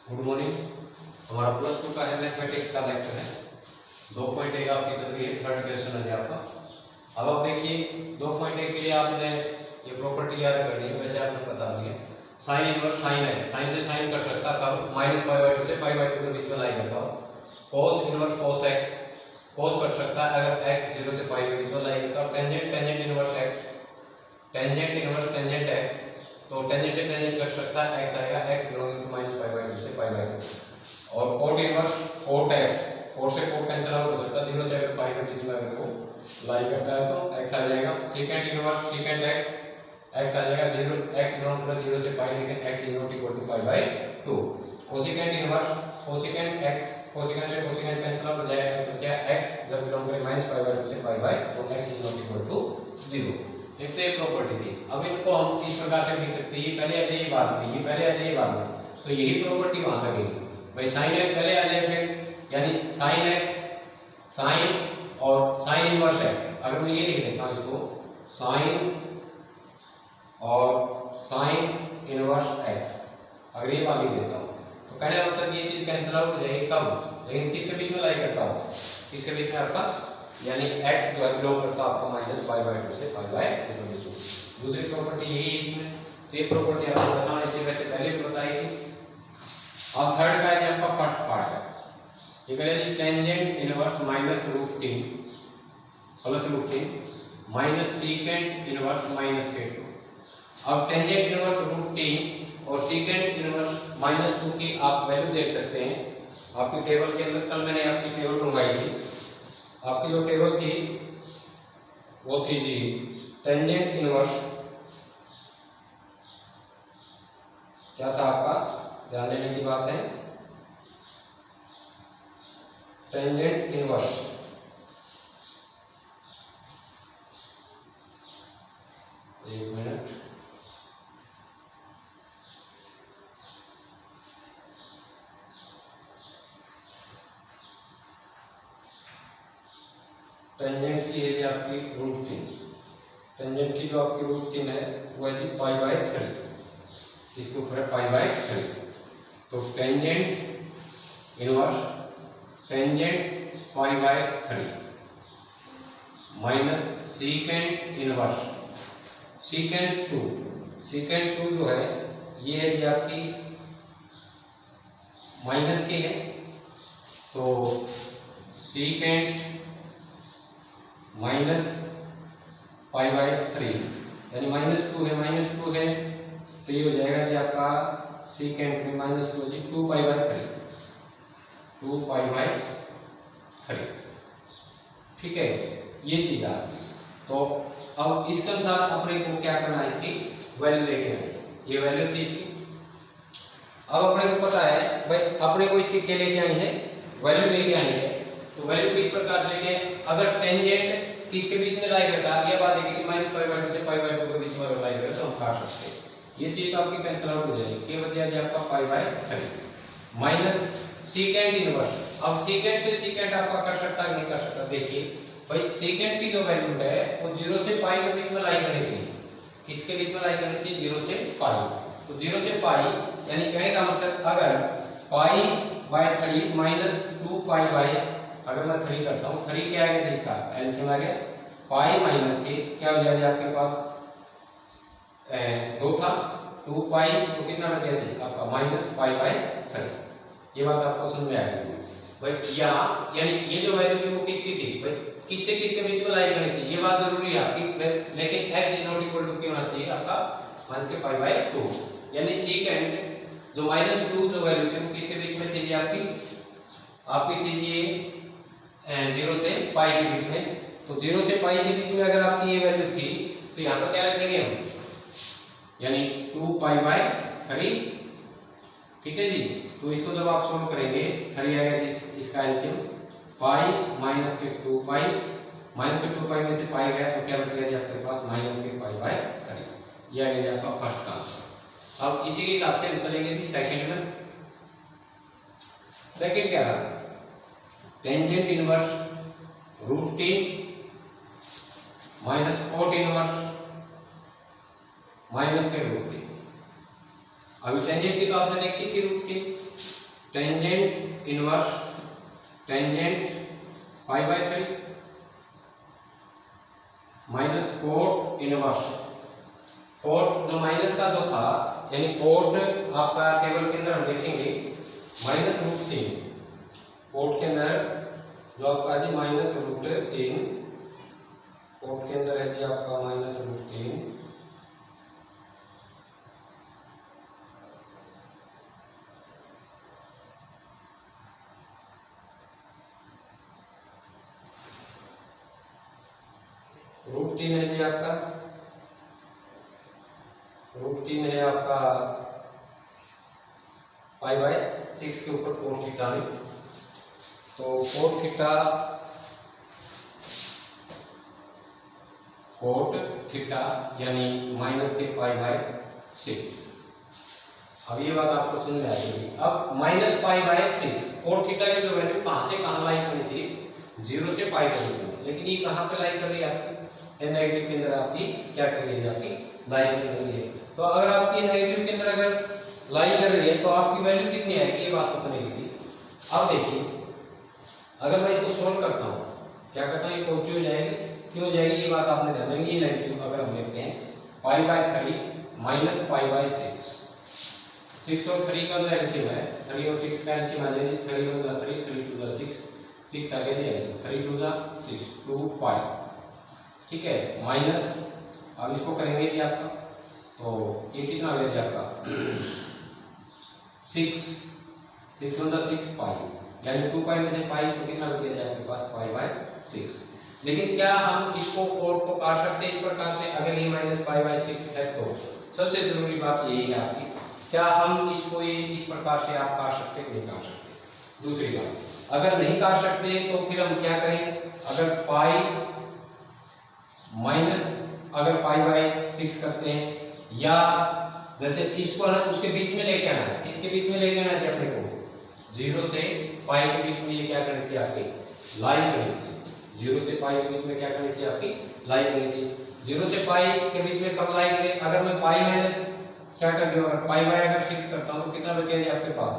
Good morning. हमारा plus two का है मैथमेटिक्स का लेक्चर है। 2.1 आपकी चल रही है, थर्ड क्वेश्चन है आपका। अब आप देखिए 2.1 के लिए आपने ये प्रॉपर्टी याद करनी है, वैसे आपने बता दिया। साइन इनवर्स साइन है, साइन से साइन कर सकता था, -π/2 से π/2 के बीच में लाई करता हो। cos inverse cos x cos कर सकता है अगर x 0 से π के बीच में लाई करता हो। Tangent tangent inverse x, tangent inverse tangent x, तो टेंजेंट से टेंजेंट कर सकता है, x आएगा x बिलोंगिंग टू -π/2 से π/2। और cot inverse cot x, cot से cot कैंसिल आउट हो सकता है, 0 से अगर पाई के बीच में अगर वो लाई करता है तो x आ जाएगा। सेकंड इनवर्स सेकंड x आ जाएगा 0 x बिलोंग टू 0 से पाई, लेकिन x is not equal to π/2। Cosecant inverse cosecant x, cosecant से कोसेकेंट कैंसिल आउट हो जाएगा, x क्या x जब बिलोंग करे -π/2 से π/2 तो x is not equal to 0। देखते हैं प्रॉपर्टी थी। अब इनको हम इस प्रकार से लिख सकते हैं, ये पहले आ जाए ये बाद में, ये पहले आ जाए ये बाद में, तो यही प्रॉपर्टी वहां लगेगी भाई। sin x पहले आ जाए फिर, यानी sin x sin और sin इनवर्स x। अगर मैं ये लिख देता हूं इसको sin और sin इनवर्स x, अगर ये वाली देता हूं तो कहने का मतलब ये चीज कैंसिल आउट हो जाएगी कब, लेकिन किसके बीच में लाई करता हूं, किसके बीच में आपका, यानी x जो है बिलोंग करता है आपका -π/2 से π/2 के बीच में। दूसरी प्रॉपर्टी यही है इसमें, तो ये प्रॉपर्टी आपको बताना इससे वैसे पहले भी बताई थी। अब थर्ड का है आपका फर्स्ट पार्ट है, ये कह रहे हैं tangent inverse -√3 plus √3 minus secant inverse -k2। अब टेंजेंट इनवर्स √3 और सीकेंट इनवर्स -2 की आप वैल्यू देख सकते हैं आपकी टेबल के अंदर। कल मैंने आपकी टेबल मंगवाई थी, आपकी जो टेबल थी वो थी जी टेंजेंट इनवर्स, क्या था आपका, ध्यान देने की बात है, टेंजेंट इनवर्स एक मिनट, टेंजेंट की है आपकी √3, टेंजेंट की जो आपकी √3 है वो है π/3, इसके ऊपर है π/3। तो tangent inverse tangent π/3 minus secant inverse secant 2 जो है ये है जी आपकी माइनस के है, तो सीकेंट माइनस π/3 यानी -2 है, -2 है तो ये हो जाएगा जी आपका सीकेंट में -2 जी 2π/3, 2π/3, ठीक है, ये चीज आ गई। तो अब इसके अनुसार अपने को क्या करना है, इसकी वैल्यू लेके आनी, ये वैल्यू थी इसकी। अब अपने को पता है भाई अपने को इसकी क्या लेके आनी है, वैल्यू लेके आनी है। तो वैल्यू किस प्रकार से लेके, अगर टेंजेंट किसके बीच में लाई करता है, ये बात है कि -π/2 से π/2 के बीच में लाई करे तो हम काट सकते हैं, ये चीज तो आपकी कैंसिल आउट हो जाएगी, क्या बच जाएगी आपका π/3 माइनस सीकेंट इनवर्स। अब सीकेंट से सीकेंट आपका कर सकता है नहीं कर सकता, देखिए भाई सीकेंट की जो वैल्यू है वो 0 से पाई के बीच में लाई करनी चाहिए, किसके बीच में लाई करनी चाहिए, 0 से पाई। तो 0 से पाई यानी कहने का मतलब अगर π/3 -2π/, अगर मैं 3 करता हूँ, 3 क्या आ गया इसका एलसीएम आ गया, पाई माइनस के क्या हो जाएगा आपके पास 2 था, 2π तो कितना बच गया आपका -π/3। ये बात आपको समझ में आ गई भाई। यहाँ यानी ये जो वैल्यू थी वो किसकी थी भाई, किससे किसके बीच में लाई करनी चाहिए, ये बात जरूरी है आपकी, लेकिन x is not equal to क्या होना चाहिए आपका -π/2, यानी सीकेंट जो -2 जो वैल्यू थी वो किसके बीच में थी जी आपकी थी ये 0 से पाई के बीच में। तो 0 से पाई के बीच में अगर आपकी ये वैल्यू थी तो यहाँ पर क्या रखेंगे हम, यानी 2π/3, ठीक है जी। तो इसको जब आप सॉल्व करेंगे 3 आएगा जी इसका एलसीएम, पाई माइनस के 2π, माइनस के 2π में से पाई गया तो क्या बच गया जी आपके पास -π/3, ये आ गया आपका फर्स्ट का आंसर। अब इसी के हिसाब से हम चलेंगे जी सेकंड में। सेकंड क्या था, tangent inverse √3 minus cot inverse minus के √3। अभी टेंजेंट की तो आपने देखी थी रूट की, tangent inverse tangent pi by 3 minus cot inverse. Cot जो माइनस का जो था, यानी कोट आपका टेबल के अंदर हम देखेंगे -√3, कोट के अंदर जो आपका जी -√3, कोट के अंदर है जी आपका -√3, √3 है जी आपका, √3 है आपका पाई बाय 6 के ऊपर कोट थीटा में। तो कोट थीटा यानी माइनस के पाई बाय 6। अब ये बात आपको समझ में आएगी। अब minus pi by 6 cot theta की जो वैल्यू कहां से कहां लाई करनी चाहिए, 0 से पाई तक, लेकिन ये कहां पे लाई कर रही है आपकी, नेगेटिव के अंदर आपकी क्या कर रही है, आपकी लाई कर रही है। तो अगर आपकी नेगेटिव के अंदर अगर लाई कर रही है तो आपकी वैल्यू कितनी आएगी, ये बात समझने की थी। अब देखिए अगर मैं इसको सोल्व करता हूँ, क्या करता हूँ, ये पॉजिटिव हो जाएगी, क्यों हो जाएगी ये बात आपने ध्यान रखनी है। नेगेटिव अगर हम लेते हैं पाई बाय 3 माइनस पाई बाय 6, 6 और 3 का एलसीएम है, 3 और 6 का एलसीएम आ जाएगी, 3 1 जा 3, 3 2 जा 6, 6 आ गया जी, 3 2 जा 6, 2 पाई, ठीक है, माइनस। अब इसको करेंगे जी आपका, तो ये कितना आ गया जी आपका 6, 6 1 जा 6 पाई, यानी 2 पाई में से पाई तो कितना बचेगा आपके पास, पाई बाय 6। लेकिन क्या हम इसको कोट को काट सकते हैं इस प्रकार से, अगर ये माइनस पाई बाय 6 है तो सबसे जरूरी बात यही है आपकी, क्या हम इसको ये इस प्रकार से आप काट सकते हैं, नहीं काट सकते। दूसरी बात, अगर नहीं काट सकते तो फिर हम क्या करें, अगर पाई माइनस अगर पाई बाय 6 करते हैं, या जैसे इसको ना उसके बीच में लेके आना है, इसके बीच में लेके आना है अपने को, 0 से पाई के बीच में ये क्या करनी चाहिए आपकी, लाइन करनी चाहिए। 0 से पाई के बीच में क्या करनी चाहिए आपकी, लाइन करनी चाहिए। 0 से पाई के बीच में कब लाइन करें, अगर मैं पाई माइनस क्या कर दिया, अगर पाई बाय अगर 6 करता हूं तो कितना बचेगा आपके पास,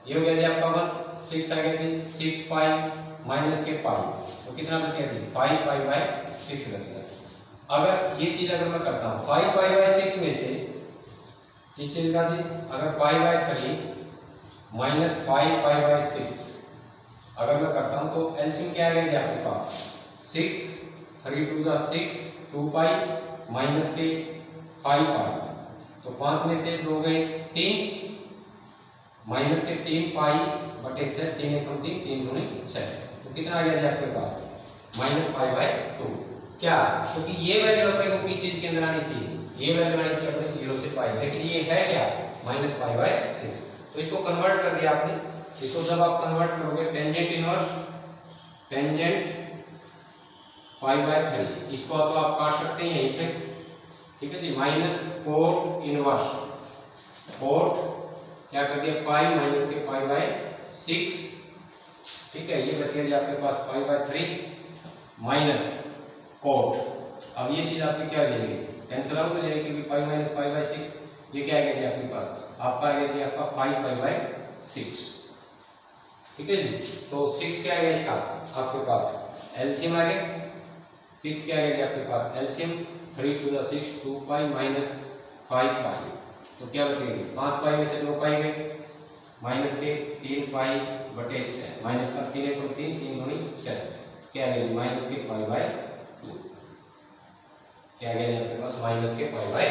ये हो गया जी आपका 1, 6 आ गया जी, 6 पाई माइनस के पाई, तो कितना बचेगा जी, 5 पाई बाय 6 बचेगा। अगर ये चीज अगर मैं करता हूं 5 पाई बाय 6 में से किस चीज का जी, अगर पाई बाय 3 माइनस 5 पाई बाय 6 अगर मैं करता हूं तो एलसीएम क्या आ गया जी आपके पास, 6, 3 2 जा 6, 2 पाई माइनस के 5 पाई, तो 5 में से 2 गए 3, माइनस के 3 पाई बटे 6, 3 एकम 3, 3 दूनी 6, तो कितना आ गया जी आपके पास, माइनस पाई बाय 2। क्या, क्योंकि ये वैल्यू अपने को किस चीज के अंदर आनी चाहिए, ये वैल्यू आनी चाहिए अपने 0 से पाई, लेकिन ये है क्या, माइनस पाई बाय 6। तो इसको कन्वर्ट कर दिया आपने, इसको जब आप कन्वर्ट करोगे tangent inverse tangent pi by 3, इसको तो आप काट सकते हैं यहीं पे, ठीक है जी, माइनस कोट इनवर्स, कोट क्या कर दिया, पाई माइनस के पाई बाय 6, ठीक है, ये बचेगा जी आपके पास पाई बाय 3 माइनस कोट। अब ये चीज आपकी क्या हो जाएगी, कैंसिल आउट हो जाएगी, क्योंकि पाई माइनस पाई बाय 6 ये क्या आ गया जी आपके पास, आपका आ गया जी आपका 5 पाई बाय 6, ठीक है जी। तो 6 क्या आ गया इसका आपके पास, एलसीएम आ गया, 6 क्या आ गया जी आपके पास एलसीएम, 3 2 जा 6, 2 पाई माइनस 5 पाई, तो क्या बचेगी, 5 पाई में से 2 पाई गए, माइनस के 3 पाई बटे 6, माइनस का 3 एकम 3, 3 दूनी 6, क्या आ गया माइनस के पाई बाय 2, क्या आ गया आपके पास, माइनस के पाई बाय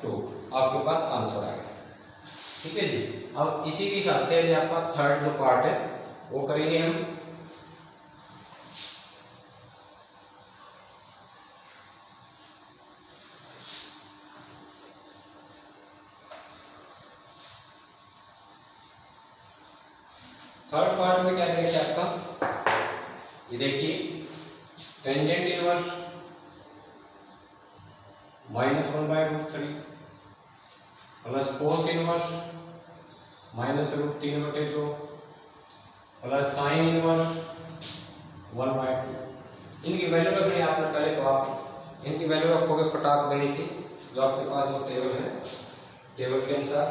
2, आपके पास आंसर आ गया, ठीक है जी। अब इसी के हिसाब से आपका थर्ड जो पार्ट है वो करेंगे हम। थर्ड पार्ट में क्या रहेगा आपका, ये देखिए tangent inverse -1/√3 plus cos inverse -√3/2 plus sine inverse 1/2। इनकी वैल्यू रखनी है आपने पहले, तो आप इनकी वैल्यू रखोगे फटाक देने से, जो आपके पास वो टेबल है, टेबल के अनुसार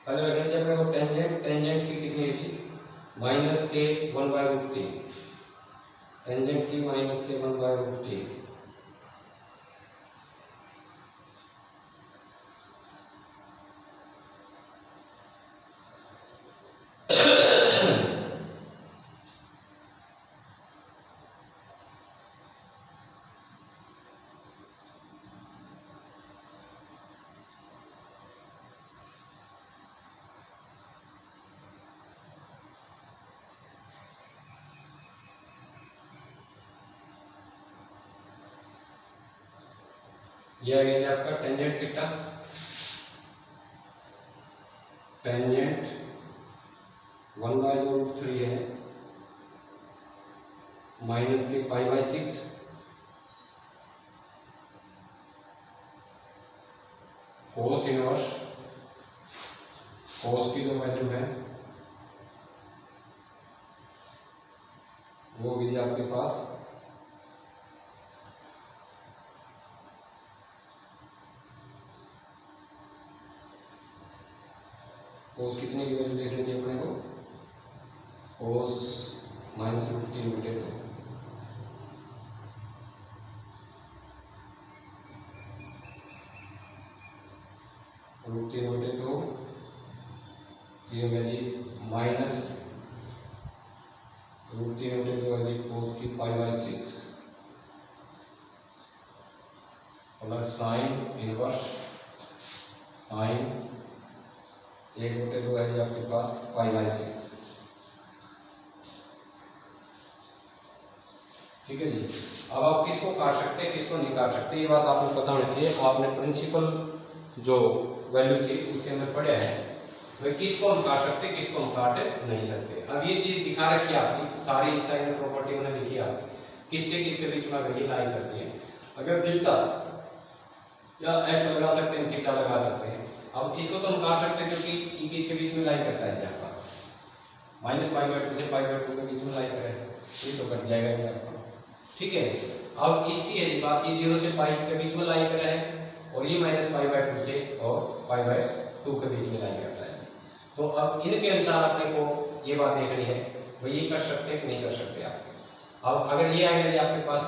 पहले वैक्टर जब अपने को टेंजेंट की कितनी थी माइनस के 1/√3, टेंजेंट की माइनस के 1/√3। ये आ गया जी आपका टेंजेंट थीटा, टेंजेंट 1/√3 है माइनस के 5/6, कोस इनवर्स, कोस की जो वैल्यू है वो भी आपके पास कोस कितने की वैल्यू देख रहे थे अपने को, कोस -√3/2, √3/2 की वैल्यू -√3/2 वैल्यू कोस की 5/6 plus sine inverse sine 1/2 value आपके पास 5/6। ठीक है जी। अब आप किसको काट सकते हैं किसको नहीं काट सकते ये बात आपको पता होनी चाहिए। आपने प्रिंसिपल जो वैल्यू थी उसके अंदर पढ़ा है वह किसको हम काट सकते किसको हम काट नहीं सकते। अब ये चीज दिखा रखी है आपकी सारी साइन प्रॉपर्टी मैंने लिखी है आपकी किससे किसके बीच में अगर ये लाई करती है अगर थीटा या एक्स लगा सकते हैं थीटा लगा सकते हैं। अब इसको तो हम काट सकते हैं क्योंकि ये किसके बीच में लाई करता है आपका -π/2 से π/2 के बीच में लाई करे ये तो कट जाएगा ये आपका। ठीक है। अब इसकी है बात ये 0 से पाई के बीच में लाई कर रहा है और ये -π/2 से और π/2 के बीच में लाई करता है। तो अब इनके अनुसार अपने को ये बात देखनी है भाई ये कर सकते हैं कि नहीं कर सकते आप। अब अगर ये आएगा जी आपके पास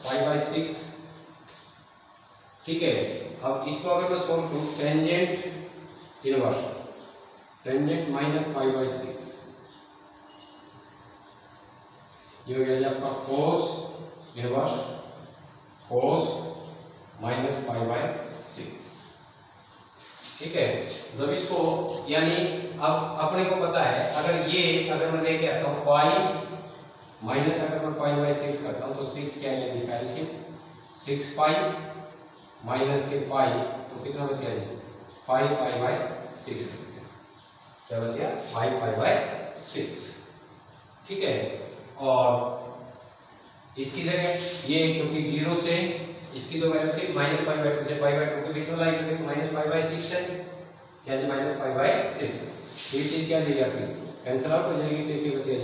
5/6। ठीक है। अब इसको अगर मैं सोल्व करूं टेंजेंट इनवर्स टेंजेंट -π/6 ये हो गया आपका कोस इनवर्स कोस -π/6। ठीक है। जब इसको यानी अब अपने को पता है अगर मैं लेके आता हूं पाई माइनस अगर मैं π/6 करता हूं तो 6 क्या है इसका एलसीएम 6π माइनस के पाई तो कितना बच गया 5π/6 बच गया। क्या बच गया 5π/6। ठीक है। और इसकी जगह ये क्योंकि 0 से इसकी तो वैल्यू थी -π/2 से π/2 के बीच में लाई करके -π/6 है क्या जी -π/6। ये चीज क्या देगी आपकी कैंसिल आउट हो जाएगी तो क्या बचेगा